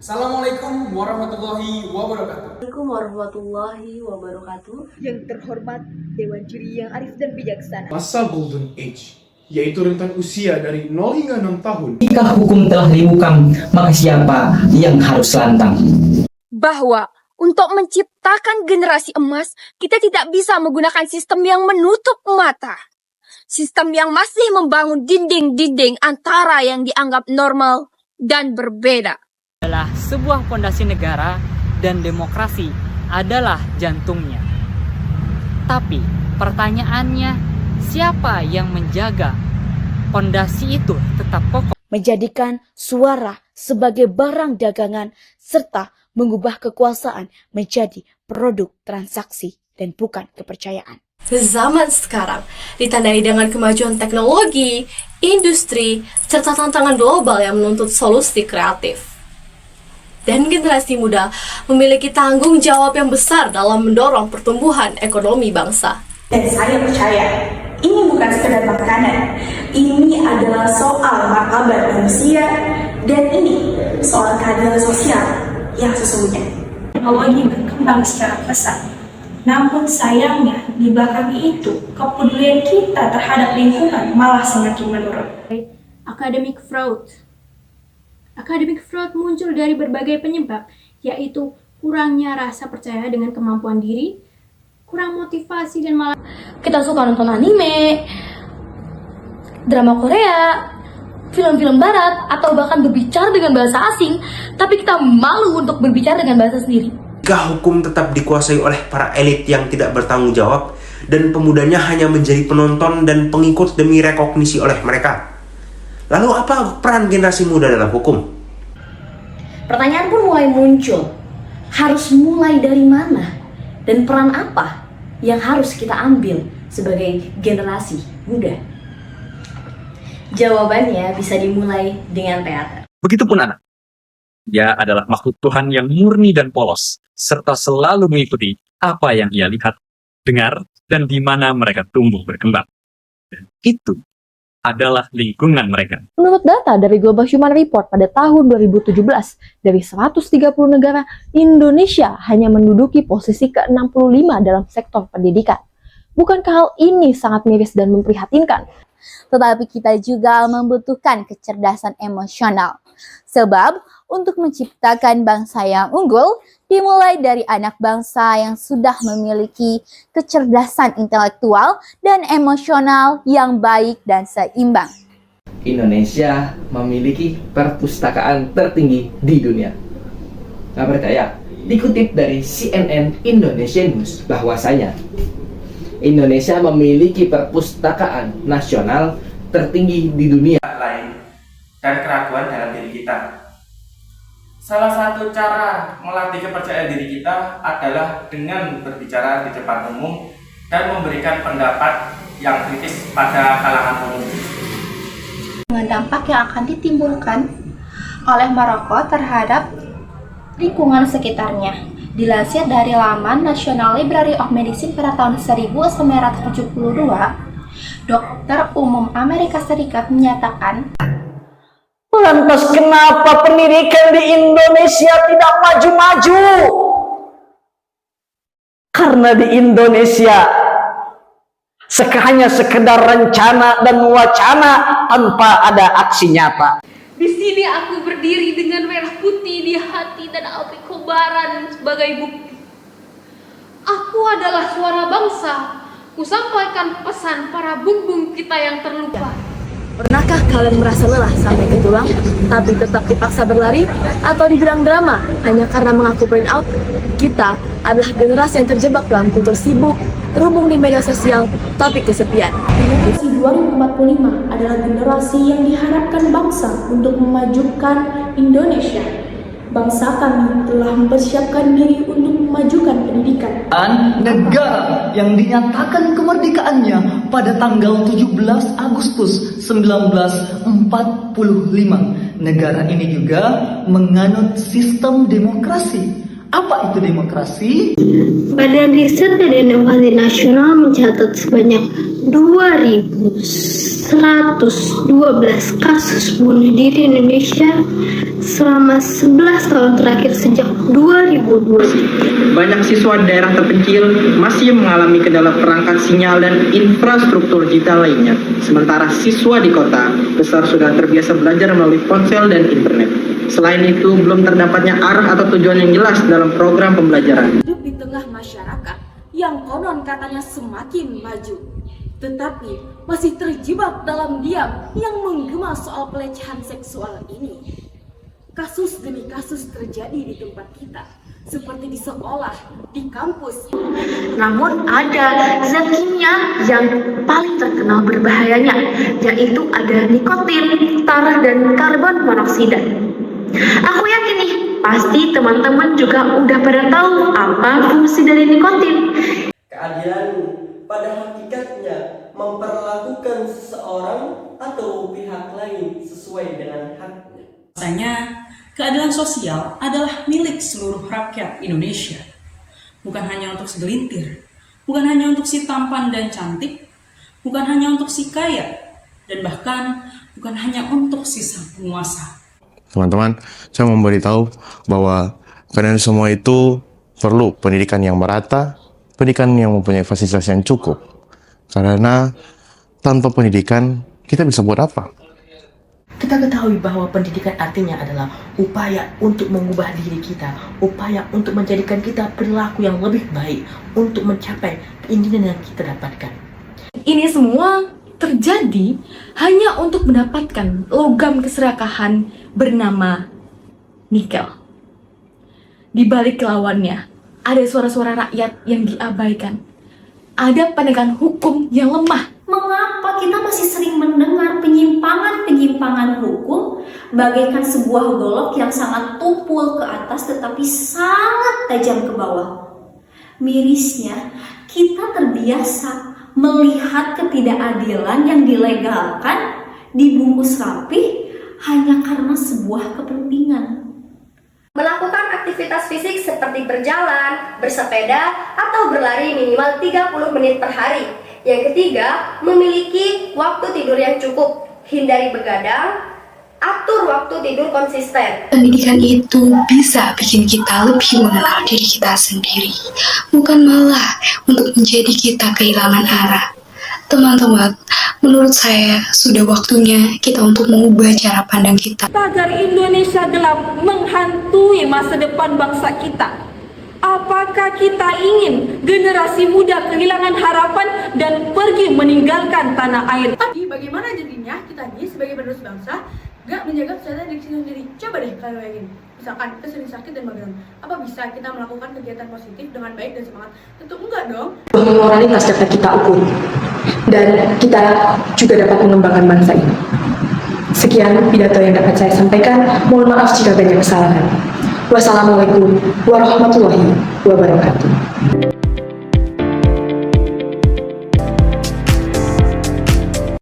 Assalamualaikum warahmatullahi wabarakatuh. Assalamualaikum warahmatullahi wabarakatuh. Yang terhormat Dewan Juri yang arif dan bijaksana. Masa Golden Age, yaitu rentan usia dari 0 hingga 6 tahun. Jika hukum telah dibungkam, maka siapa yang harus lantang? Bahwa untuk menciptakan generasi emas, kita tidak bisa menggunakan sistem yang menutup mata. Sistem yang masih membangun dinding-dinding antara yang dianggap normal dan berbeda. Adalah sebuah fondasi negara dan demokrasi adalah jantungnya. Tapi pertanyaannya, siapa yang menjaga fondasi itu tetap kokoh? Menjadikan suara sebagai barang dagangan serta mengubah kekuasaan menjadi produk transaksi dan bukan kepercayaan. Zaman sekarang ditandai dengan kemajuan teknologi, industri, serta tantangan global yang menuntut solusi kreatif. Dan generasi muda memiliki tanggung jawab yang besar dalam mendorong pertumbuhan ekonomi bangsa. Dan saya percaya, ini bukan sekedar makanan. Ini adalah soal martabat manusia, dan ini soal keadilan sosial yang sesungguhnya. Teknologi berkembang secara pesat. Namun sayangnya, di belakang itu, kepedulian kita terhadap lingkungan malah semakin menurun. Academic fraud. Academic fraud muncul dari berbagai penyebab, yaitu kurangnya rasa percaya dengan kemampuan diri, kurang motivasi, dan malah Kita suka nonton anime, drama Korea, film-film barat, atau bahkan berbicara dengan bahasa asing, tapi kita malu untuk berbicara dengan bahasa sendiri. Jika hukum tetap dikuasai oleh para elit yang tidak bertanggung jawab dan pemudanya hanya menjadi penonton dan pengikut demi rekognisi oleh mereka, lalu apa peran generasi muda dalam hukum? Pertanyaan pun mulai muncul. Harus mulai dari mana? Dan peran apa yang harus kita ambil sebagai generasi muda? Jawabannya bisa dimulai dengan teater. Begitupun anak. Dia adalah makhluk Tuhan yang murni dan polos, serta selalu mengikuti apa yang ia lihat, dengar, dan di mana mereka tumbuh berkembang. Dan itu adalah lingkungan mereka. Menurut data dari Global Human Report pada tahun 2017, dari 130 negara, Indonesia hanya menduduki posisi ke-65 dalam sektor pendidikan. Bukankah hal ini sangat miris dan memprihatinkan? Tetapi kita juga membutuhkan kecerdasan emosional. Sebab untuk menciptakan bangsa yang unggul dimulai dari anak bangsa yang sudah memiliki kecerdasan intelektual dan emosional yang baik dan seimbang. Indonesia memiliki perpustakaan tertinggi di dunia. Nggak percaya? Dikutip dari CNN Indonesia News bahwasanya Indonesia memiliki perpustakaan nasional tertinggi di dunia. Lain dan keraguan dalam diri kita. Salah satu cara melatih kepercayaan diri kita adalah dengan berbicara di depan umum dan memberikan pendapat yang kritis pada kalangan umum. Dengan dampak yang akan ditimbulkan oleh merokok terhadap lingkungan sekitarnya. Dilansir dari laman National Library of Medicine pada tahun 1972, Dokter Umum Amerika Serikat menyatakan, lantas kenapa pendidikan di Indonesia tidak maju-maju? Karena di Indonesia hanya sekedar rencana dan wacana tanpa ada aksi nyata. di sini aku berdiri dengan merah putih di hati dan api kobaran sebagai bukti. Aku adalah suara bangsa. Kusampaikan pesan para bumbung kita yang terlupa. Pernahkah kalian merasa lelah sampai ke tulang, tapi tetap dipaksa berlari atau dibilang drama hanya karena mengaku burn out? Kita adalah generasi yang terjebak dalam kultur sibuk, terhubung di media sosial, tapi kesepian. Generasi 2045 adalah generasi yang diharapkan bangsa untuk memajukan Indonesia. Bangsa kami telah mempersiapkan diri untuk memajukan pendidikan. Dan negara yang dinyatakan kemerdekaannya pada tanggal 17 Agustus 1945. Negara ini juga menganut sistem demokrasi Apa itu demokrasi? Badan Riset dan Inovasi Nasional mencatat sebanyak 2.112 kasus bunuh diri Indonesia selama 11 tahun terakhir sejak 2020. Banyak siswa daerah terpencil masih mengalami kendala perangkat sinyal dan infrastruktur digital lainnya. Sementara siswa di kota besar sudah terbiasa belajar melalui ponsel dan internet. Selain itu, belum terdapatnya arah atau tujuan yang jelas dalam program pembelajaran. Hidup di tengah masyarakat yang konon katanya semakin maju, tetapi masih terjebak dalam diam yang menggema soal pelecehan seksual ini. Kasus demi kasus terjadi di tempat kita, seperti di sekolah, di kampus. Namun ada zat kimia yang paling terkenal berbahayanya, yaitu ada nikotin, tar, dan karbon monoksida. Aku yakin nih, pasti teman-teman juga udah pada tahu apa fungsi dari nikotin. Keadilan pada hakikatnya memperlakukan seseorang atau pihak lain sesuai dengan haknya. Rasanya, keadilan sosial adalah milik seluruh rakyat Indonesia. Bukan hanya untuk segelintir, bukan hanya untuk si tampan dan cantik, bukan hanya untuk si kaya, dan bahkan bukan hanya untuk si sang penguasa. Teman-teman, saya mau memberitahu bahwa kalian semua itu perlu pendidikan yang merata, pendidikan yang mempunyai fasilitas yang cukup. Karena tanpa pendidikan, kita bisa buat apa? Kita ketahui bahwa pendidikan artinya adalah upaya untuk mengubah diri kita, upaya untuk menjadikan kita perilaku yang lebih baik untuk mencapai keinginan yang kita dapatkan. Ini semua terjadi hanya untuk mendapatkan logam keserakahan bernama nikel. Di balik lawannya, ada suara-suara rakyat yang diabaikan. Ada penegakan hukum yang lemah. Mengapa kita masih sering mendengar penyimpangan-penyimpangan hukum bagaikan sebuah golok yang sangat tumpul ke atas tetapi sangat tajam ke bawah? Mirisnya, kita terbiasa melihat ketidakadilan yang dilegalkan dibungkus rapi hanya karena sebuah kepentingan. Melakukan aktivitas fisik seperti berjalan, bersepeda, atau berlari minimal 30 menit per hari. Yang ketiga, memiliki waktu tidur yang cukup. Hindari begadang, atur waktu tidur konsisten. Pendidikan itu bisa bikin kita lebih mengenal diri kita sendiri, bukan malah untuk menjadi kita kehilangan arah. Teman-teman, menurut saya sudah waktunya kita untuk mengubah cara pandang kita. Tagar Indonesia gelap menghantui masa depan bangsa kita. Apakah kita ingin generasi muda kehilangan harapan dan pergi meninggalkan tanah air? Tapi bagaimana jadinya kita ini sebagai penerus bangsa gak menjaga kesehatan diri sendiri? Coba deh kalian bayangin. Misalkan kita sering sakit dan mageran, apa bisa kita melakukan kegiatan positif dengan baik dan semangat? Tentu enggak dong. Moralitas dapat kita ukur dan kita juga dapat mengembangkan bangsa ini. Sekian pidato yang dapat saya sampaikan. Mohon maaf jika banyak kesalahan. Wassalamualaikum warahmatullahi wabarakatuh.